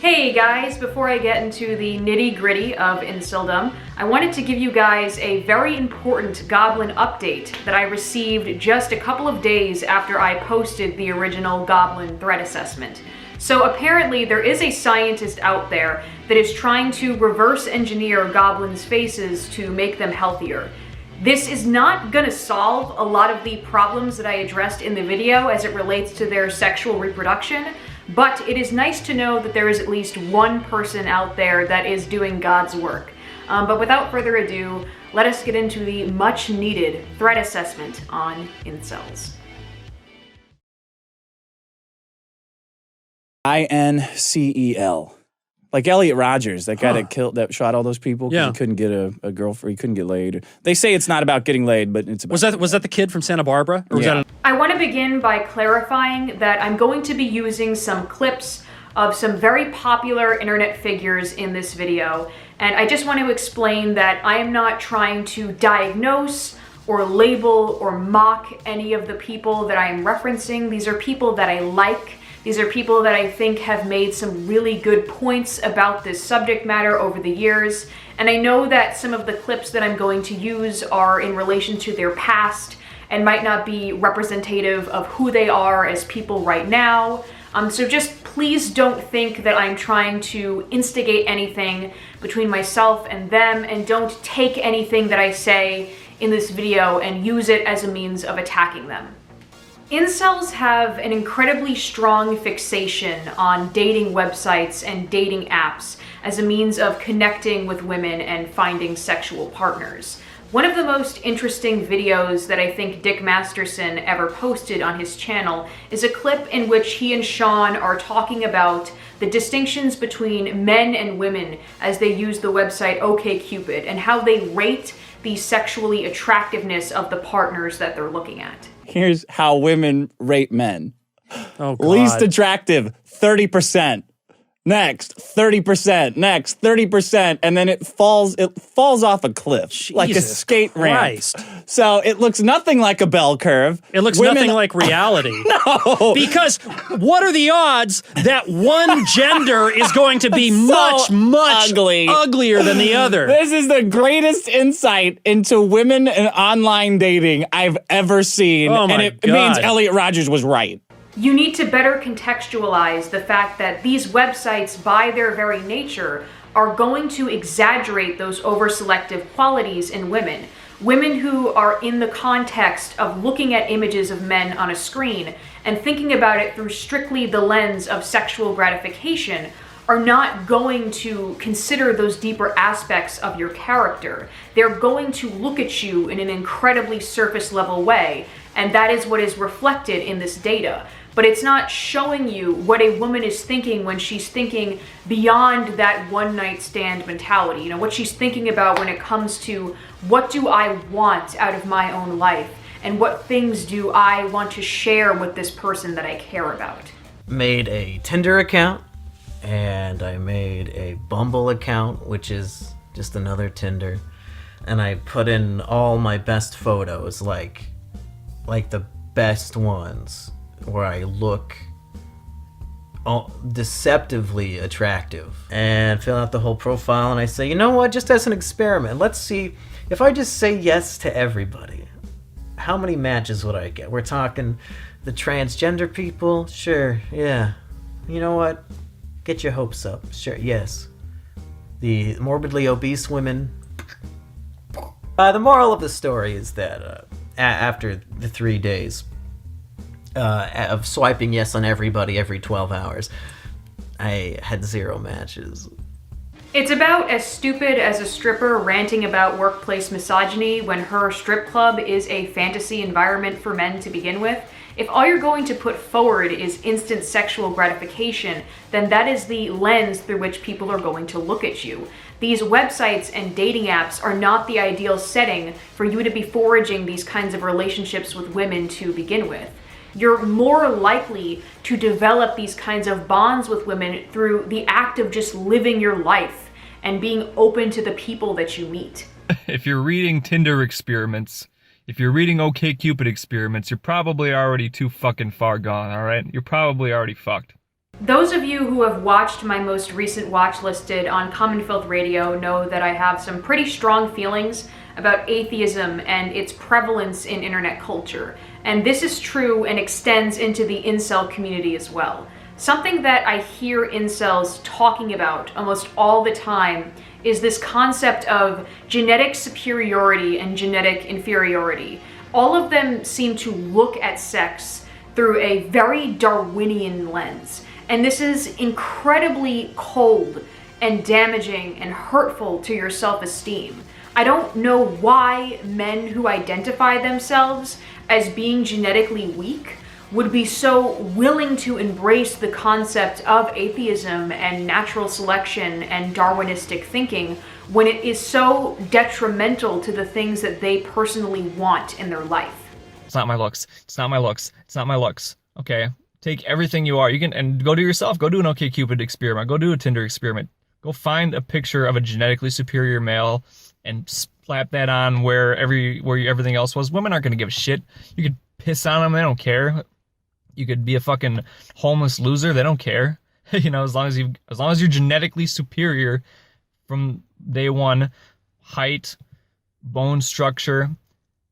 Hey guys, before I get into the nitty-gritty of Inceldom, I wanted to give you guys a very important Goblin update that I received just a couple of days after I posted the original Goblin threat assessment. So apparently there is a scientist out there that is trying to reverse engineer Goblins' faces to make them healthier. This is not gonna solve a lot of the problems that I addressed in the video as it relates to their sexual reproduction, but it is nice to know that there is at least one person out there that is doing God's work. But without further ado, let us get into the much needed threat assessment on incels. Incel. Like Elliot Rodgers, that guy that shot all those people because he couldn't get a girlfriend, he couldn't get laid. They say it's not about getting laid, but it's about... Was that the kid from Santa Barbara? Or was that I want to begin by clarifying that I'm going to be using some clips of some very popular internet figures in this video, and I just want to explain that I am not trying to diagnose or label or mock any of the people that I am referencing. These are people that I like. These are people that I think have made some really good points about this subject matter over the years. And I know that some of the clips that I'm going to use are in relation to their past and might not be representative of who they are as people right now. So just please don't think that I'm trying to instigate anything between myself and them, and don't take anything that I say in this video and use it as a means of attacking them. Incels have an incredibly strong fixation on dating websites and dating apps as a means of connecting with women and finding sexual partners. One of the most interesting videos that I think Dick Masterson ever posted on his channel is a clip in which he and Sean are talking about the distinctions between men and women as they use the website OkCupid and how they rate the sexually attractiveness of the partners that they're looking at. Here's how women rate men. Oh, God. Least attractive, 30%. Next, 30%. Next, 30%. And then it falls off a cliff, like a skate Christ. ramp. So it looks nothing like a bell curve. It looks nothing like reality. No. Because what are the odds that one gender is going to be much uglier than the other? This is the greatest insight into women and online dating I've ever seen. Oh my and it God. means Elliot Rodgers was right. You need to better contextualize the fact that these websites, by their very nature, are going to exaggerate those over-selective qualities in women. Women who are in the context of looking at images of men on a screen and thinking about it through strictly the lens of sexual gratification are not going to consider those deeper aspects of your character. They're going to look at you in an incredibly surface level way, and that is what is reflected in this data. But it's not showing you what a woman is thinking when she's thinking beyond that one-night stand mentality. You know, what she's thinking about when it comes to what do I want out of my own life, and what things do I want to share with this person that I care about. Made a Tinder account, and I made a Bumble account, which is just another Tinder, and I put in all my best photos, like the best ones, where I look deceptively attractive, and fill out the whole profile, and I say, you know what, just as an experiment, let's see, if I just say yes to everybody, how many matches would I get? We're talking the transgender people, sure, yeah. You know what, get your hopes up, sure, yes. The morbidly obese women. The moral of the story is that after the 3 days of swiping yes on everybody every 12 hours, I had 0 matches. It's about as stupid as a stripper ranting about workplace misogyny when her strip club is a fantasy environment for men to begin with. If all you're going to put forward is instant sexual gratification, then that is the lens through which people are going to look at you. These websites and dating apps are not the ideal setting for you to be forging these kinds of relationships with women to begin with. You're more likely to develop these kinds of bonds with women through the act of just living your life and being open to the people that you meet. If you're reading Tinder experiments, if you're reading OkCupid experiments, you're probably already too fucking far gone, alright? You're probably already fucked. Those of you who have watched my most recent watch listed on Common Filth Radio know that I have some pretty strong feelings about atheism and its prevalence in internet culture. And this is true and extends into the incel community as well. Something that I hear incels talking about almost all the time is this concept of genetic superiority and genetic inferiority. All of them seem to look at sex through a very Darwinian lens. And this is incredibly cold and damaging and hurtful to your self-esteem. I don't know why men who identify themselves as being genetically weak would be so willing to embrace the concept of atheism and natural selection and Darwinistic thinking when it is so detrimental to the things that they personally want in their life. It's not my looks. It's not my looks. It's not my looks. Okay? Take everything you are. You can, and go do yourself. Go do an OkCupid experiment. Go do a Tinder experiment. Go find a picture of a genetically superior male and slap that on where everything else was. Women aren't going to give a shit. You could piss on them. They don't care. You could be a fucking homeless loser. They don't care. You know, as long as you're genetically superior from day one, height, bone structure,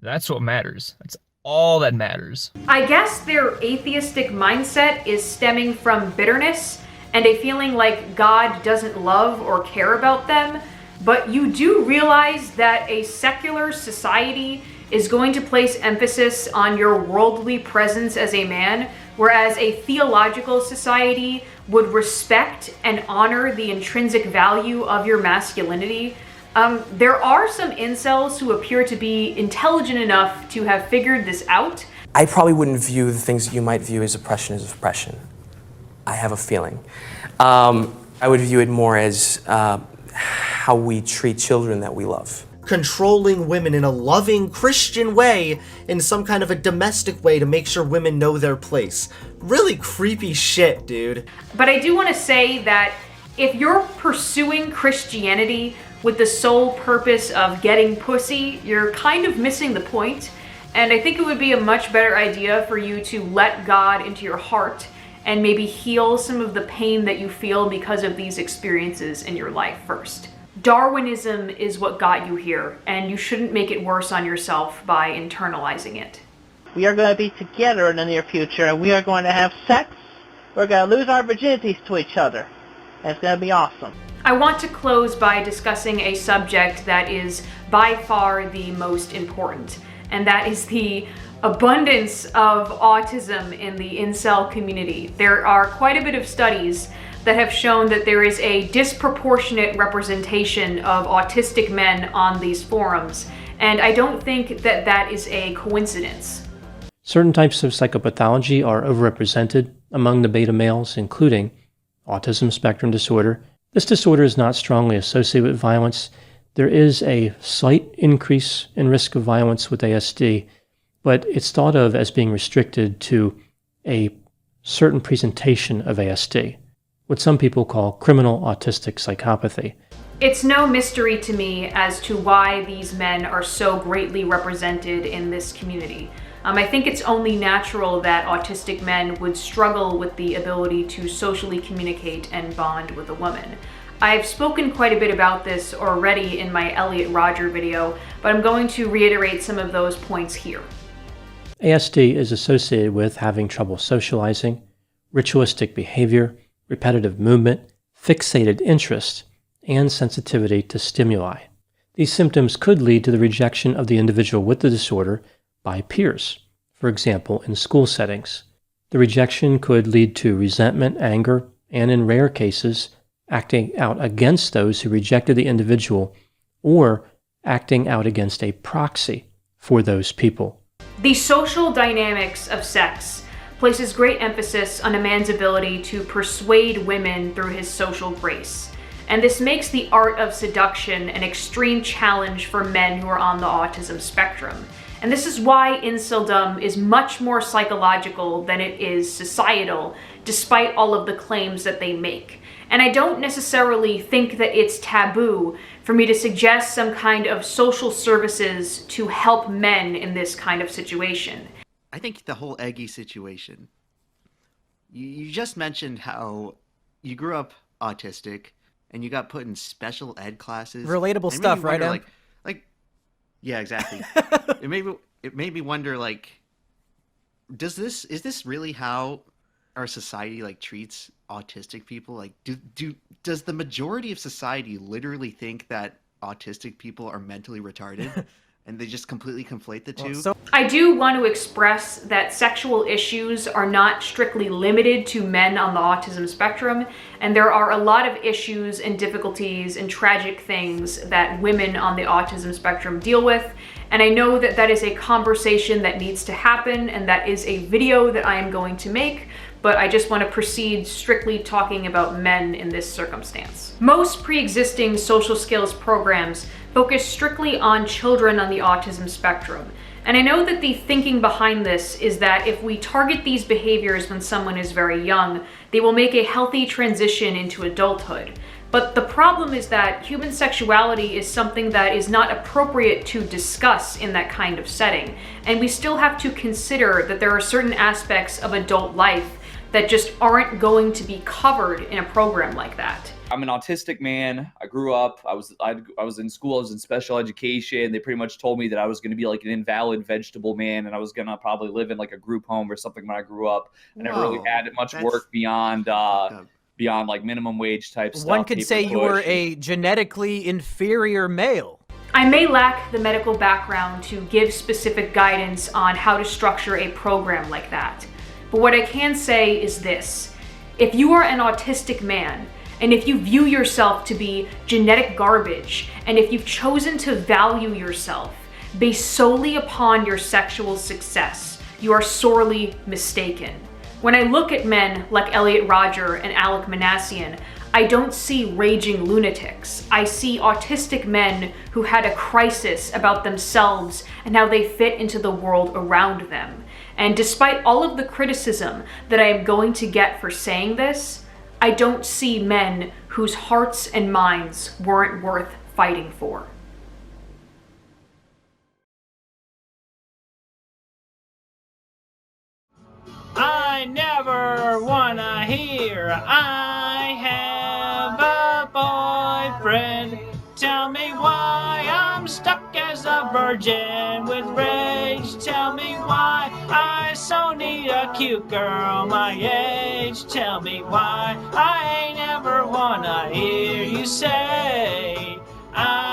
that's what matters. That's all that matters. I guess their atheistic mindset is stemming from bitterness and a feeling like God doesn't love or care about them. But you do realize that a secular society is going to place emphasis on your worldly presence as a man, whereas a theological society would respect and honor the intrinsic value of your masculinity. There are some incels who appear to be intelligent enough to have figured this out. I probably wouldn't view the things that you might view as oppression as oppression. I have a feeling. I would view it more as how we treat children that we love. Controlling women in a loving Christian way, in some kind of a domestic way to make sure women know their place. Really creepy shit, dude. But I do want to say that if you're pursuing Christianity with the sole purpose of getting pussy, you're kind of missing the point. And I think it would be a much better idea for you to let God into your heart and maybe heal some of the pain that you feel because of these experiences in your life first. Darwinism is what got you here, and you shouldn't make it worse on yourself by internalizing it. We are going to be together in the near future, and we are going to have sex. We're going to lose our virginities to each other, and it's going to be awesome. I want to close by discussing a subject that is by far the most important, and that is the abundance of autism in the incel community. There are quite a bit of studies that have shown that there is a disproportionate representation of autistic men on these forums, and I don't think that that is a coincidence. Certain types of psychopathology are overrepresented among the beta males, including autism spectrum disorder. This disorder is not strongly associated with violence. There is a slight increase in risk of violence with ASD, but it's thought of as being restricted to a certain presentation of ASD, what some people call criminal autistic psychopathy. It's no mystery to me as to why these men are so greatly represented in this community. I think it's only natural that autistic men would struggle with the ability to socially communicate and bond with a woman. I've spoken quite a bit about this already in my Elliot Rodger video, but I'm going to reiterate some of those points here. ASD is associated with having trouble socializing, ritualistic behavior, repetitive movement, fixated interest, and sensitivity to stimuli. These symptoms could lead to the rejection of the individual with the disorder by peers, for example, in school settings. The rejection could lead to resentment, anger, and in rare cases, acting out against those who rejected the individual or acting out against a proxy for those people. The social dynamics of sex places great emphasis on a man's ability to persuade women through his social grace. And this makes the art of seduction an extreme challenge for men who are on the autism spectrum. And this is why inceldom is much more psychological than it is societal, despite all of the claims that they make. And I don't necessarily think that it's taboo for me to suggest some kind of social services to help men in this kind of situation. I think the whole Eggy situation You just mentioned how you grew up autistic and you got put in special ed classes. Relatable It made stuff, me right, wonder, Em? yeah, exactly. It made me wonder, like, is this really how our society like treats autistic people? Like, does the majority of society literally think that autistic people are mentally retarded, and they just completely conflate the two? I do want to express that sexual issues are not strictly limited to men on the autism spectrum, and there are a lot of issues and difficulties and tragic things that women on the autism spectrum deal with. And I know that that is a conversation that needs to happen, and that is a video that I am going to make, but I just want to proceed strictly talking about men in this circumstance. Most pre-existing social skills programs focus strictly on children on the autism spectrum. And I know that the thinking behind this is that if we target these behaviors when someone is very young, they will make a healthy transition into adulthood. But the problem is that human sexuality is something that is not appropriate to discuss in that kind of setting. And we still have to consider that there are certain aspects of adult life that just aren't going to be covered in a program like that. I'm an autistic man. I grew up, I was in school, I was in special education. They pretty much told me that I was going to be like an invalid vegetable man, and I was going to probably live in like a group home or something when I grew up. I never really had much work beyond like minimum wage type stuff. One could say you were a genetically inferior male. I may lack the medical background to give specific guidance on how to structure a program like that. But what I can say is this: if you are an autistic man, and if you view yourself to be genetic garbage, and if you've chosen to value yourself based solely upon your sexual success, you are sorely mistaken. When I look at men like Elliot Rodger and Alec Manassian, I don't see raging lunatics. I see autistic men who had a crisis about themselves and how they fit into the world around them. And despite all of the criticism that I am going to get for saying this, I don't see men whose hearts and minds weren't worth fighting for. I never wanna hear I have a boyfriend. Tell me why I'm stuck as a virgin with rage. Tell me why I so need a cute girl my age. Tell me why I never wanna hear you say I